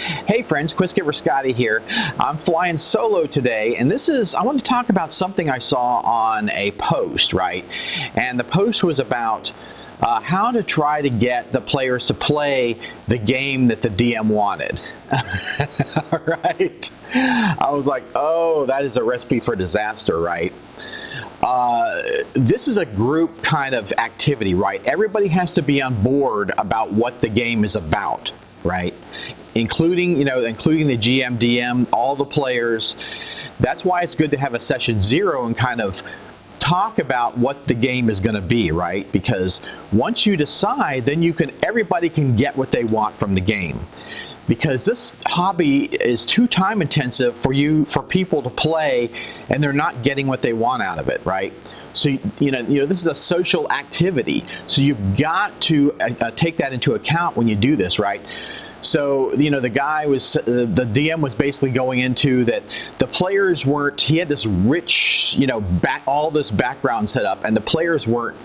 Hey friends, Quizgiver Scotty here. I'm flying solo today, and I want to talk about something I saw on a post, right? And the post was about how to try to get the players to play the game that the DM wanted. All right. I was like, oh, that is a recipe for disaster, right? This is a group kind of activity, right? Everybody has to be on board about what the game is about, right? Including the GM, DM, all the players. That's why it's good to have a session 0 and kind of talk about what the game is going to be, right? Because once you decide, then everybody can get what they want from the game. Because this hobby is too time intensive for people to play, and they're not getting what they want out of it, right? So this is a social activity, so you've got to take that into account when you do this, right? So the DM was basically going into that the players weren't. He had this rich, all this background set up, and the players weren't,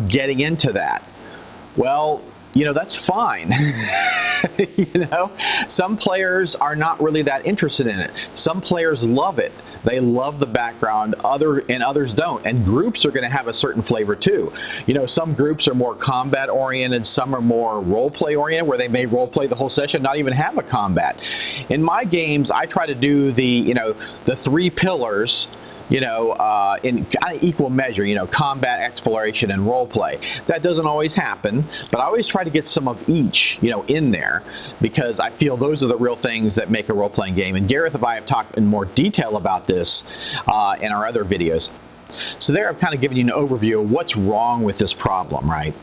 getting into that. Well, that's fine. Some players are not really that interested in it. Some players love it. They love the background, and others don't. And groups are going to have a certain flavor too. Some groups are more combat oriented, some are more role play oriented, where they may role play the whole session, not even have a combat. In my games, I try to do the 3 pillars, in kind of equal measure, combat, exploration, and role play. That doesn't always happen, but I always try to get some of each, in there, because I feel those are the real things that make a role-playing game. And Gareth and I have talked in more detail about this in our other videos. So there I've kind of given you an overview of what's wrong with this problem, right?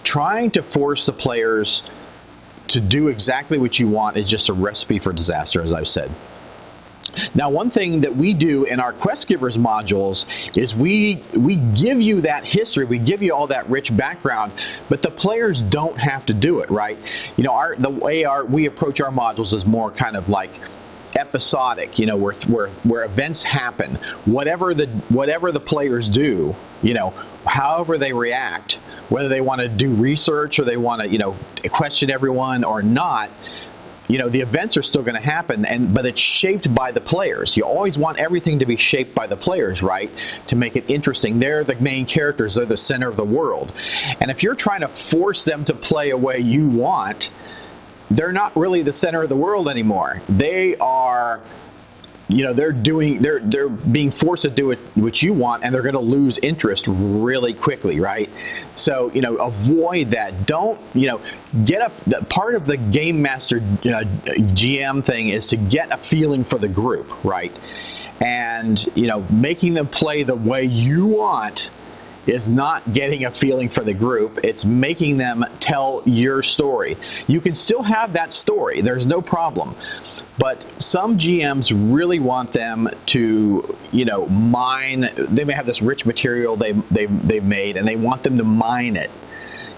Trying to force the players to do exactly what you want is just a recipe for disaster, as I've said. Now, one thing that we do in our Quest Givers modules is we give you that history, we give you all that rich background, but the players don't have to do it, right? The way we approach our modules is more kind of like episodic, where events happen. Whatever the players do, however they react, whether they want to do research or they want to, question everyone or not. The events are still going to happen, but it's shaped by the players. You always want everything to be shaped by the players, right? To make it interesting. They're the main characters. They're the center of the world. And if you're trying to force them to play a way you want, they're not really the center of the world anymore. They are, they're being forced to do what you want, and they're going to lose interest really quickly, right? So, avoid that. Don't, part of the game master GM thing is to get a feeling for the group, right? And, making them play the way you want is not getting a feeling for the group. It's making them tell your story. You can still have that story. There's no problem. But some GMs really want them to, mine. They may have this rich material they've made, and they want them to mine it.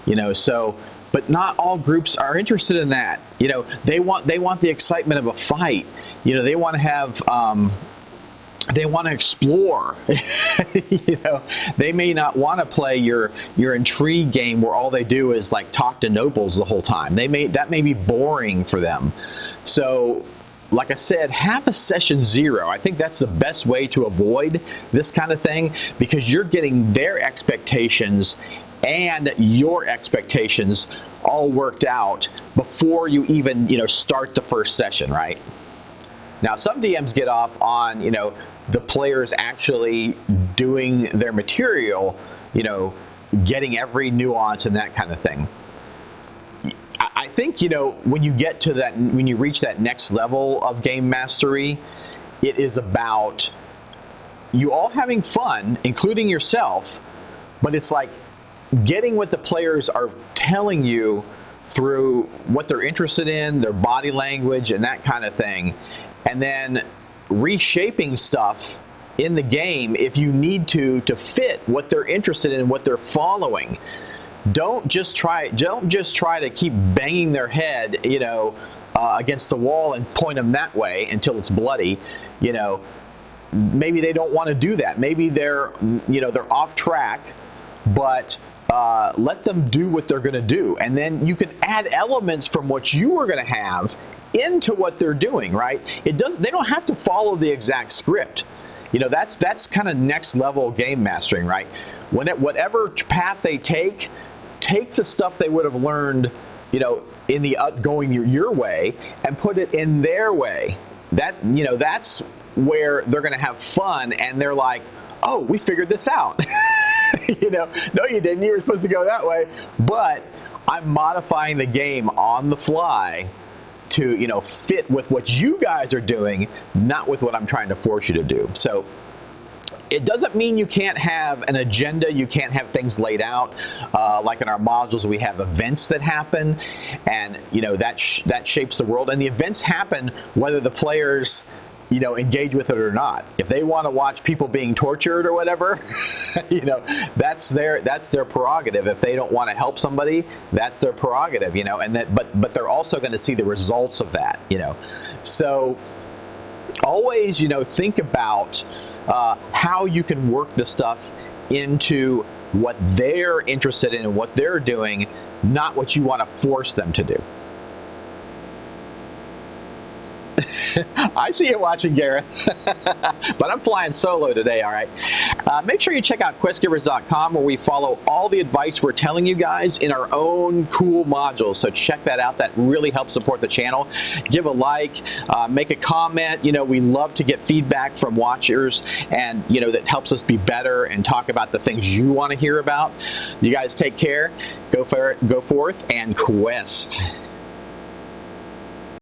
But not all groups are interested in that. They want the excitement of a fight. They want to have. They want to explore. They may not want to play your intrigue game where all they do is like talk to nobles the whole time. That may be boring for them. So, like I said, have a session 0. I think that's the best way to avoid this kind of thing, because you're getting their expectations and your expectations all worked out before you even start the first session, right? Now, some DMs get off on the players actually doing their material, getting every nuance and that kind of thing. I think, when you get to that, when you reach that next level of game mastery, it is about you all having fun, including yourself, but it's like getting what the players are telling you through what they're interested in, their body language, and that kind of thing, and then reshaping stuff in the game if you need to fit what they're interested in and what they're following. Don't just try to keep banging their head, against the wall and point them that way until it's bloody. Maybe they don't want to do that. Maybe they're off track, but let them do what they're going to do, and then you can add elements from what you were going to have into what they're doing, right? They don't have to follow the exact script. You know, that's kind of next level game mastering, right? Whatever path they take the stuff they would have learned, you know, in the going your way, and put it in their way. That's where they're going to have fun, and they're like, oh, we figured this out. You know, no, you didn't. You were supposed to go that way, but I'm modifying the game on the fly to, you know, fit with what you guys are doing, not with what I'm trying to force you to do. So it doesn't mean you can't have an agenda, you can't have things laid out. Like in our modules, we have events that happen, and, you know, that shapes the world. And the events happen whether the players, you know, engage with it or not. If they want to watch people being tortured or whatever, you know, that's their prerogative. If they don't want to help somebody, that's their prerogative, you know. And but they're also going to see the results of that, you know. So always, you know, think about how you can work the stuff into what they're interested in and what they're doing, not what you want to force them to do. I see you watching, Gareth. But I'm flying solo today, all right? Make sure you check out questgivers.com, where we follow all the advice we're telling you guys in our own cool modules. So check that out. That really helps support the channel. Give a like, make a comment. You know, we love to get feedback from watchers, and, you know, that helps us be better and talk about the things you want to hear about. You guys take care. Go forth and quest.